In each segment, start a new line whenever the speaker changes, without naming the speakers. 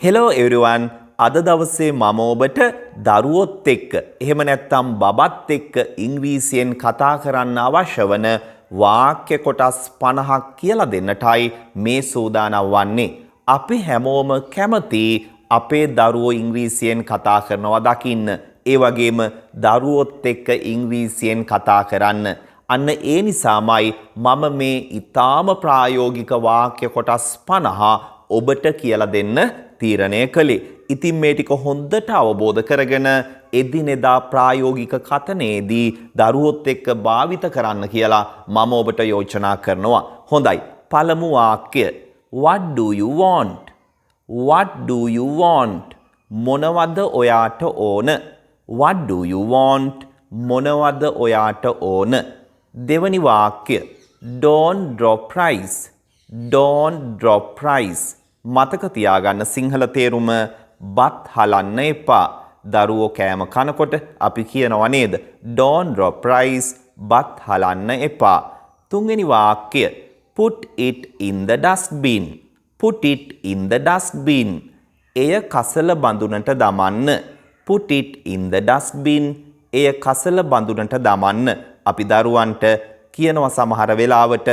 Hello everyone. අද දවසේ මම ඔබට දරුවොත් එක්ක එහෙම නැත්නම් බබත් එක්ක ඉංග්‍රීසියෙන් කතා කරන්න අවශ්‍ය වන වාක්‍ය කොටස් 50ක් කියලා දෙන්නටයි මේ සූදානම් වන්නේ. අපි හැමෝම කැමති අපේ දරුවෝ ඉංග්‍රීසියෙන් කතා කරනවා දකින්න. ඒ වගේම දරුවොත් එක්ක ඉංග්‍රීසියෙන් කතා කරන්න. අන්න ඒ නිසාමයි මම මේ ඊටාම ප්‍රායෝගික වාක්‍ය කොටස් 50 ඔබට කියලා දෙන්න තීරණය කළේ. ඉතින් මේ ටික හොඳට අවබෝධ කරගෙන එදිනෙදා ප්‍රායෝගික කතනයේදී දරුවොත් එක්ක භාවිත කරන්න කියලා මම ඔබට යෝජනා කරනවා. හොඳයි. පළමු වාක්‍ය. What do you want? What do you want? මොනවද ඔයාට ඕන? What do you want? මොනවද ඔයාට ඕන? දෙවනි වාක්‍ය. Don't drop price. Don't drop price. මතක තියාගන්න සිංහල තේරුම බත් හලන්න එපා. දරුවෝ කෑම කනකොට අපි කියනවා නේද? Don't drop price. බත් හලන්න එපා. තුන්වෙනි වාක්‍ය. Put it in the dustbin. Put it in the dustbin. එය කසල බඳුනට දමන්න. Put it in the dustbin. එය කසල බඳුනට දමන්න. අපි දරුවන්ට කියනවා සමහර වෙලාවට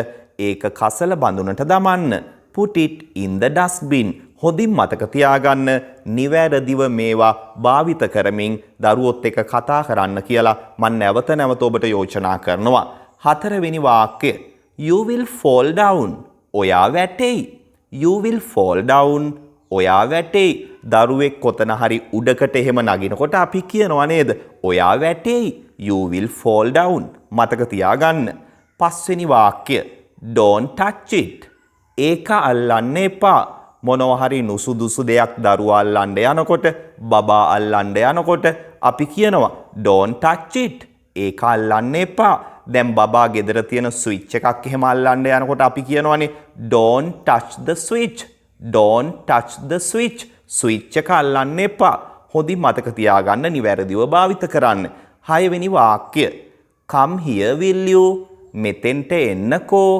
ඒක කසල බඳුනට දමන්න. Put it in the dustbin. හොඳින් මතක තියාගන්න නිවැරදිව මේවා භාවිත කරමින් දරුවොත් එක්ක කතා කරන්න කියලා මම නැවත නැවත ඔබට යෝජනා කරනවා. හතරවෙනි වාක්‍ය. You will fall down. ඔයා වැටෙයි. You will fall down. ඔයා වැටෙයි. දරුවෙක් කොතන හරි උඩකට එහෙම නගිනකොට අපි කියනවා නේද? ඔයා වැටෙයි. You will fall down. මතක තියාගන්න. පස්වෙනි වාක්‍ය. Don't touch it. ඒක අල්ලන්න එපා. මොනවා හරි නුසුදුසු දෙයක් දරුවා අල්ලන්න යනකොට, බබා අල්ලන්න යනකොට අපි කියනවා don't touch it. ඒක අල්ලන්න එපා. දැන් බබා ගෙදර තියෙන ස්විච් එකක් එහෙම අල්ලන්න යනකොට අපි කියනවානේ don't touch the switch. Don't touch the switch. Switch එක අල්ලන්න එපා. හොඳින් මතක තියාගන්න නිවැරදිව භාවිත කරන්න. හයවෙනි වාක්‍ය. Come here will you? මෙතෙන්ට එන්නකෝ.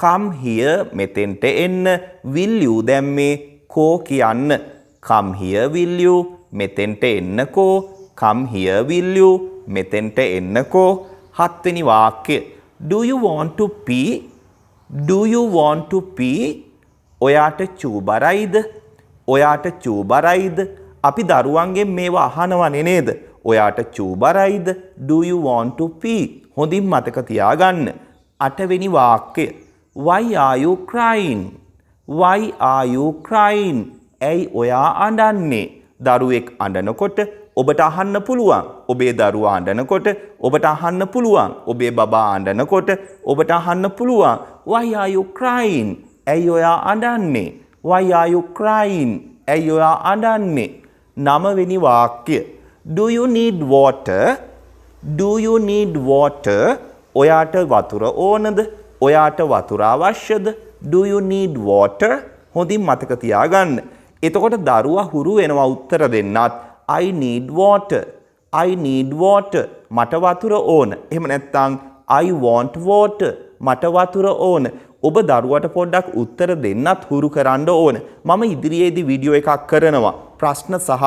Come here මෙතෙන්ට එන්න. Will you දැම්මේ කෝ කියන්න. Come here will you? මෙතෙන්ට එන්නකෝ. Come here will you? මෙතෙන්ට එන්නකෝ. හත්වෙනි වාක්‍ය. Do you want to pee? Do you want to pee? ඔයාට චූබරයිද? ඔයාට චූබරයිද? අපි දරුවන්ගෙන් මේවා අහනවනේ නේද? ඔයාට චූබරයිද? Do you want to pee? හොඳින් මතක තියාගන්න. අටවෙනි වාක්‍ය. Why are you crying? Why are you crying? ඇයි ඔයා අඬන්නේ? දරුවෙක් අඬනකොට ඔබට අහන්න පුළුවන්. ඔබේ දරුවා අඬනකොට ඔබට අහන්න පුළුවන්. ඔබේ බබා අඬනකොට ඔබට අහන්න පුළුවන්. Why are you crying? ඇයි ඔයා අඬන්නේ? Why are you crying? ඇයි ඔයා අඬන්නේ? නවවෙනි වාක්‍ය. Do you need water? Do you need water? ඔයාට වතුර ඕනද? ඔයාට වතුර අවශ්‍යද? Do you need water? හොඳින් මතක තියාගන්න. එතකොට දරුවා හුරු වෙනවා උත්තර දෙන්නත් I need water. I need water. මට වතුර ඕන. එහෙම නැත්නම් I want water. මට වතුර ඕන. ඔබ දරුවට පොඩ්ඩක් උත්තර දෙන්නත් හුරු කරන්න ඕන. මම ඉදිරියේදී වීඩියෝ එකක් කරනවා. ප්‍රශ්න සහ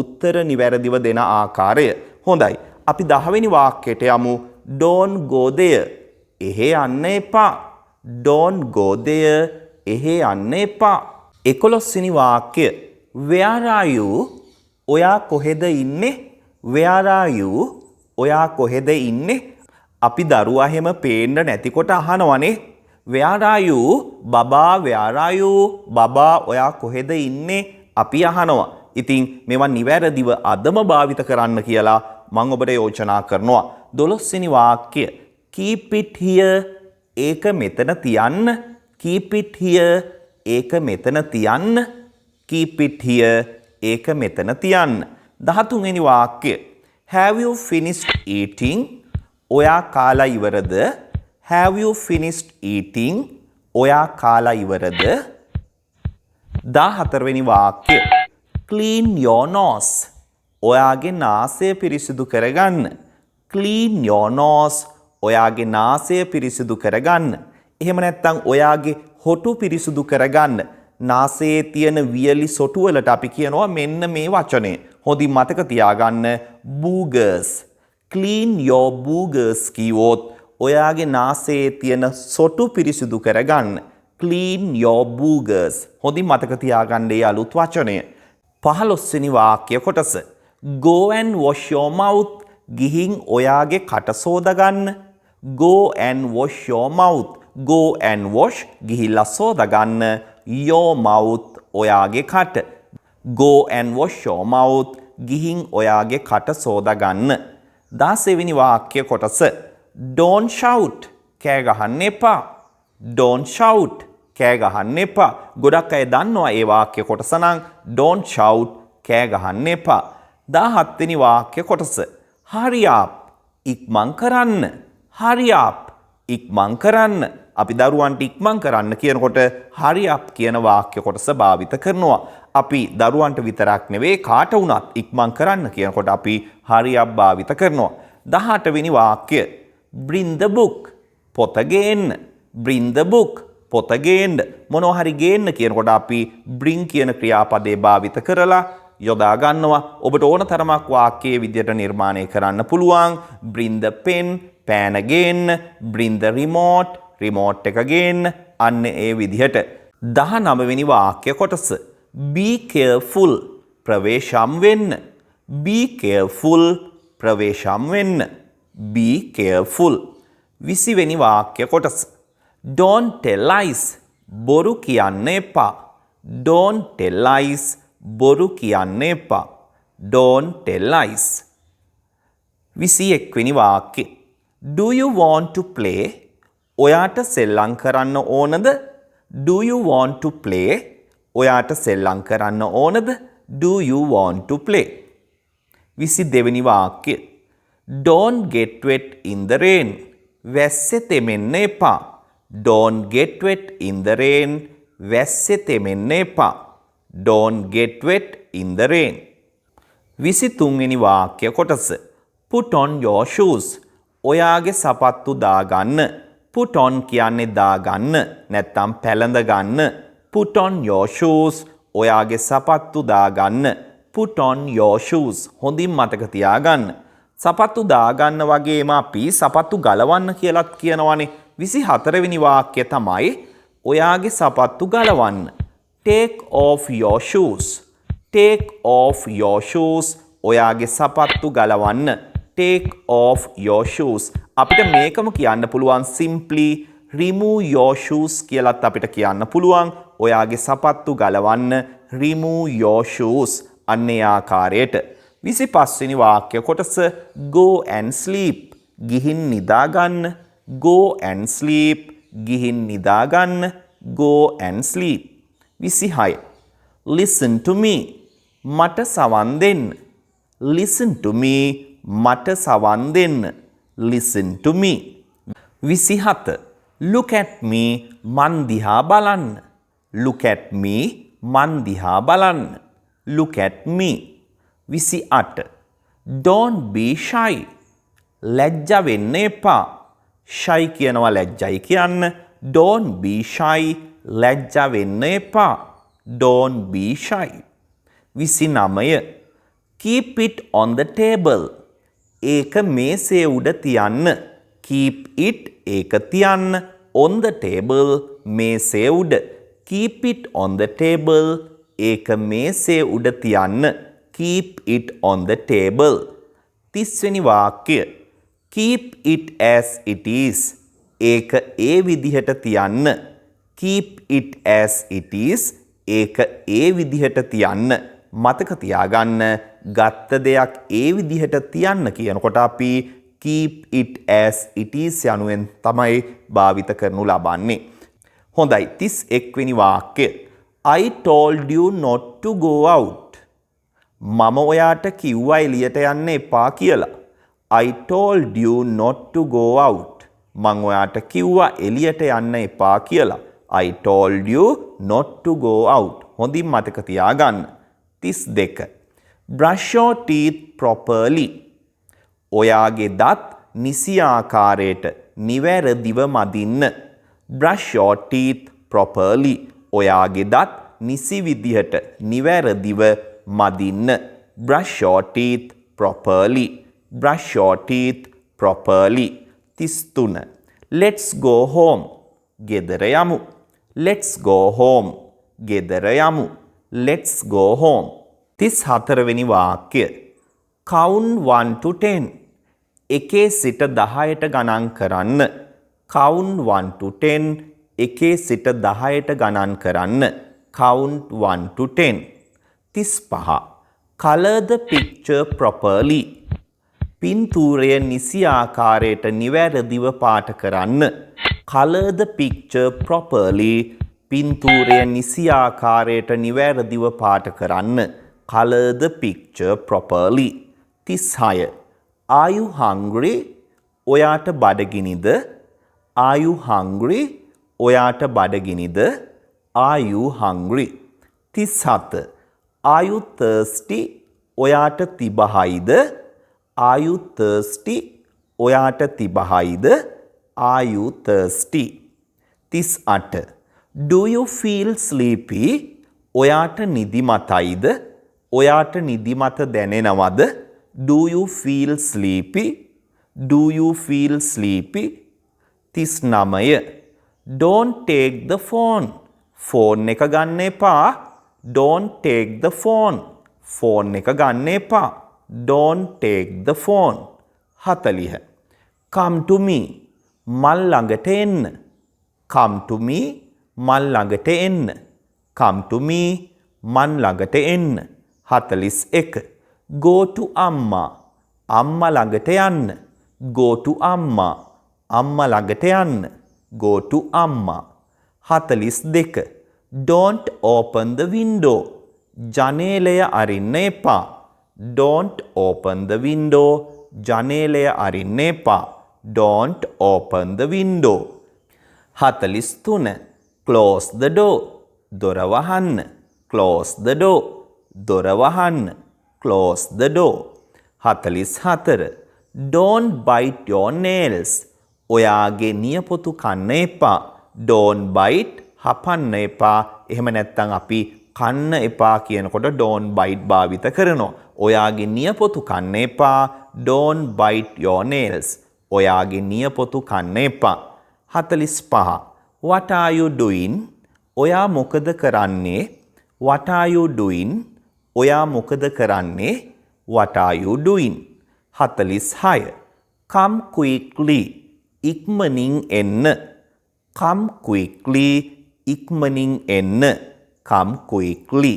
උත්තර නිවැරදිව දෙන ආකාරය. හොඳයි. අපි 10 වෙනි වාක්‍යයට යමු. Don't go there. එහෙ යන්න එපා. Don't go there. එහෙ යන්න එපා. 11 වෙනි වාක්‍ය. Where are you? ඔයා කොහෙද ඉන්නේ? Where are you? ඔයා කොහෙද ඉන්නේ? අපි දරුවා හැම පේන්න නැතිකොට අහනවනේ. Where are you? බබා where are you? බබා ඔයා කොහෙද ඉන්නේ? අපි අහනවා. ඉතින් මේවා නිවැරදිව අදම භාවිත කරන්න කියලා මම ඔබට යෝජනා කරනවා. 12 වෙනි වාක්‍ය. Keep it here. ඒක මෙතන තියන්න. Keep it here. ඒක මෙතන තියන්න. Keep it here. ඒක මෙතන තියන්න. 13 වෙනි වාක්‍ය. Have you finished eating? ඔයා කාලා ඉවරද? Have you finished eating? ඔයා කාලා ඉවරද? 14 වෙනි වාක්‍ය. Clean your nose. ඔයාගේ නාසය පිරිසිදු කරගන්න. Clean your nose. ඔයාගේ නාසය පිරිසිදු කරගන්න. එහෙම නැත්නම් ඔයාගේ හොටු පිරිසිදු කරගන්න. නාසයේ තියෙන වියලි සොටු වලට අපි කියනවා මෙන්න මේ වචනේ. හොඳින් මතක තියාගන්න boogers. Clean your boogers කිව්වොත් ඔයාගේ නාසයේ තියෙන සොටු පිරිසිදු කරගන්න. Clean your boogers. හොඳින් මතක තියාගන්න මේ අලුත් වචනය. 15 වෙනි වාක්‍ය කොටස. Go and wash your mouth. ගිහින් ඔයාගේ කට සෝදගන්න. Go and wash your mouth. Go and wash ගිහිල්ලා සෝදගන්න. Your mouth ඔයාගේ කට. Go and wash your mouth. ගිහින් ඔයාගේ කට සෝදගන්න. 16 වෙනි වාක්‍ය කොටස. Don't shout. කෑ ගහන්න එපා. Don't shout. කෑ ගහන්න එපා. ගොඩක් අය දන්නවා ඒ වාක්‍ය කොටස නම් don't shout කෑ ගහන්න එපා. 17 වෙනි වාක්‍ය කොටස. Hurry up. ඉක්මන් කරන්න. Hurry up. ඉක්මන් කරන්න. අපි දරුවන්ට ඉක්මන් කරන්න කියනකොට hurry up කියන වාක්‍ය කොටස භාවිත කරනවා. අපි දරුවන්ට විතරක් නෙවෙයි කාට වුණත් ඉක්මන් කරන්න කියනකොට අපි hurry up භාවිත කරනවා. 18 වෙනි වාක්‍ය. Bring the book. පොත ගේන්න. Bring the book. පොත ගේන්න. මොනවා හරි ගේන්න කියනකොට අපි bring කියන ක්‍රියාපදේ භාවිත කරලා යොදා ගන්නවා. ඔබට ඕන තරමක් වාක්‍යයේ විදියට නිර්මාණය කරන්න පුළුවන්. Bring the pen. පෑන ගේන්න. Bring the remote. remote එක ගේන්න. අන්න ඒ විදිහට. 19 වෙනි වාක්‍ය කොටස. Be careful. ප්‍රවේශම් වෙන්න. Be careful. ප්‍රවේශම් වෙන්න. Be careful. 20 වෙනි වාක්‍ය කොටස. Don't tell lies. බොරු කියන්න එපා. Don't tell lies. බොරු කියන්න එපා. Don't tell lies. 21 වෙනි වාක්‍ය. Do you want to play? ඔයාට සෙල්ලම් කරන්න ඕනද? Do you want to play? ඔයාට සෙල්ලම් කරන්න ඕනද? Do you want to play? 22 වෙනි වාක්‍ය. Don't get wet in the rain. වැස්සේ තෙමෙන්න එපා. Don't get wet in the rain. වැස්සේ තෙමෙන්න එපා. Don't get wet in the rain. 23 වෙනි වාක්‍ය කොටස. Put on your shoes. ඔයාගේ සපත්තු දාගන්න. Put on කියන්නේ දාගන්න නැත්නම් පැළඳ ගන්න. Put on your shoes. ඔයාගේ සපත්තු දාගන්න. Put on your shoes. හොඳින් මතක තියාගන්න. සපත්තු දාගන්න වගේම අපි සපත්තු ගලවන්න කියලාත් කියනවනේ. 24 වෙනි වාක්‍යය තමයි ඔයාගේ සපත්තු ගලවන්න. Take off your shoes. Take off your shoes. ඔයාගේ සපත්තු ගලවන්න. Take off your shoes. අපිට මේකම කියන්න පුළුවන් simply remove your shoes කියලාත් අපිට කියන්න පුළුවන්. ඔයාගේ සපත්තු ගලවන්න. remove your shoes. අන්නේ ආකාරයට. 25 වෙනි වාක්‍ය කොටස. Go and sleep. ගිහින් නිදා ගන්න. Go and sleep. ගිහින් නිදා ගන්න. Go and sleep. 26. Listen to me. මට සවන් දෙන්න. Listen to me. මට සවන් දෙන්න. Listen to me. 27. Look at me. මන් දිහා බලන්න. Look at me. මන් දිහා බලන්න. Look at me. 28. Don't be shy. ලැජ්ජ වෙන්න එපා. shy කියනවා ලැජ්ජයි කියන්න. Don't be shy. ලැජ්ජ වෙන්න එපා. Don't be shy. 29. Keep it on the table. ඒක මේසේ උඩ තියන්න. Keep it ඒක තියන්න. On the table මේසේ උඩ. Keep it on the table ඒක මේසේ උඩ තියන්න. Keep it on the table. 30 වෙනි වාක්‍ය. Keep it as it is. ඒක ඒ විදිහට තියන්න. Keep it as it is. ඒක ඒ විදිහට තියන්න. මතක තියාගන්න ගත්ත දෙයක් ඒ විදිහට තියන්න කියනකොට අපි keep it as it is යනුවෙන් තමයි භාවිත කරනු ලබන්නේ. හොඳයි 31 වෙනි වාක්‍ය. I told you not to go out. මම ඔයාට කිව්වා එළියට යන්න එපා කියලා. I told you not to go out. මම ඔයාට කිව්වා එළියට යන්න එපා කියලා. I told you not to go out. හොඳින් මතක තියාගන්න. 32. Brush your teeth properly. ඔයාගේ දත් නිසි ආකාරයට නිවැරදිව මදින්න. Brush your teeth properly. ඔයාගේ දත් නිසි විදිහට නිවැරදිව මදින්න. Brush your teeth properly. Brush your teeth properly. 33. Let's go home. ගෙදර යමු. Let's go home. ගෙදර යමු. Let's go home. 34 වෙනි වාක්‍ය. Count 1 to 10. එකේ සිට 10ට ගණන් කරන්න. Count 1 to 10. එකේ සිට 10ට ගණන් කරන්න. Count 1 to 10. 35. Color the picture properly. පින්තූරය නිසි ආකාරයට නිවැරදිව පාට කරන්න. Color the picture properly. පින්තූරය නිසි ආකාරයට නිවැරදිව පාට කරන්න. Color the picture properly. 36. Are you hungry? ඔයාට බඩගිනිද? Are you hungry? ඔයාට බඩගිනිද? Are you hungry? 37. Are you thirsty? ඔයාට තිබහයිද? Are you thirsty? ඔයාට තිබහයිද? Are you thirsty? 38. Do you feel sleepy? ඔයාට නිදිමතයිද? ඔයාට නිදිමත දැනෙනවද? Do you feel sleepy? Do you feel sleepy? 39. Don't take the phone. Phone එක ගන්න එපා. Don't take the phone. Phone එක ගන්න එපා. Don't take the phone. 40. Come to me. මල් ළඟට එන්න. Come to me. මල් ළඟට එන්න. Come to me. මන් ළඟට එන්න. 41. Go to අම්මා. අම්මා ළඟට යන්න. Go to අම්මා. අම්මා ළඟට යන්න. Go to අම්මා. 42. Don't open the window. ජනේලය අරින්න එපා. Don't open the window. ජනේලය අරින්න එපා. Don't open the window. 43. Close the door. දොර වහන්න. Close the door. දොර වහන්න. Close the door. 44. Don't bite your nails. ඔයාගේ නියපොතු කන්න එපා. Don't bite හපන්න එපා. එහෙම නැත්නම් අපි කන්න එපා කියනකොට don't bite භාවිත කරනවා. ඔයාගේ නියපොතු කන්න එපා. Don't bite your nails. ඔයාගේ නියපොතු කන්න එපා. 45. What are you doing? ඔයා මොකද කරන්නේ? What are you doing? ඔයා මොකද කරන්නේ? What are you doing? 46. Come quickly. ඉක්මනින් එන්න. Come quickly. ඉක්මනින් එන්න. Come quickly.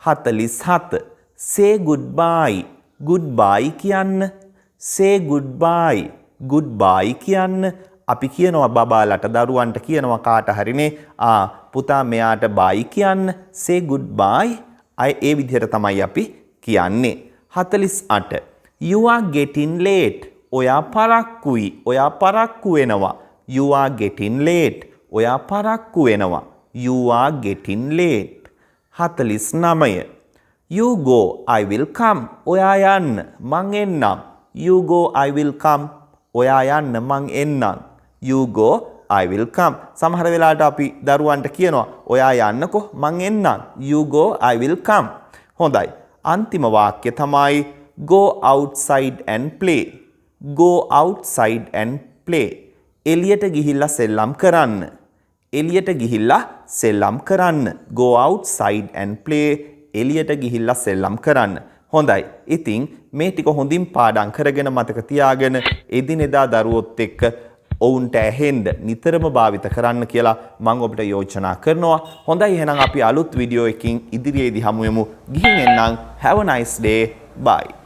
47. Say goodbye. Goodbye කියන්න. Say goodbye. Goodbye කියන්න. අපි කියනවා බබාලට දරුවන්ට කියනවා කාට හරිනේ පුතා මෙයාට bye කියන්න. Say goodbye. ඒ විදිහට තමයි අපි කියන්නේ. 48. You are getting late. ඔයා පරක්කුයි. ඔයා පරක්කු වෙනවා. You are getting late. ඔයා පරක්කු වෙනවා. You are getting late. 49. You go, I will come. ඔයා යන්න, මං එන්නම්. You go, I will come. ඔයා යන්න, මං එන්නම්. You go, I will come. සමහර වෙලාවට අපි දරුවන්ට කියනවා ඔයා යන්නකෝ මං එන්නම්. You go, I will come. හොඳයි. අන්තිම වාක්‍ය තමයි go outside and play. Go outside and play. එළියට ගිහිල්ලා සෙල්ලම් කරන්න. එළියට ගිහිල්ලා සෙල්ලම් කරන්න. Go outside and play. එළියට ගිහිල්ලා සෙල්ලම් කරන්න. හොඳයි. ඉතින් මේ ටික හොඳින් පාඩම් කරගෙන මතක තියාගෙන එදිනෙදා දරුවොත් එක්ක ඔවුන්ට ඇහෙන්න නිතරම භාවිත කරන්න කියලා මම ඔබට යෝජනා කරනවා. හොඳයි එහෙනම් අපි අලුත් වීඩියෝ එකකින් ඉදිරියේදී හමු වෙමු. ගිහින් එන්නම්. Have a nice day. Bye.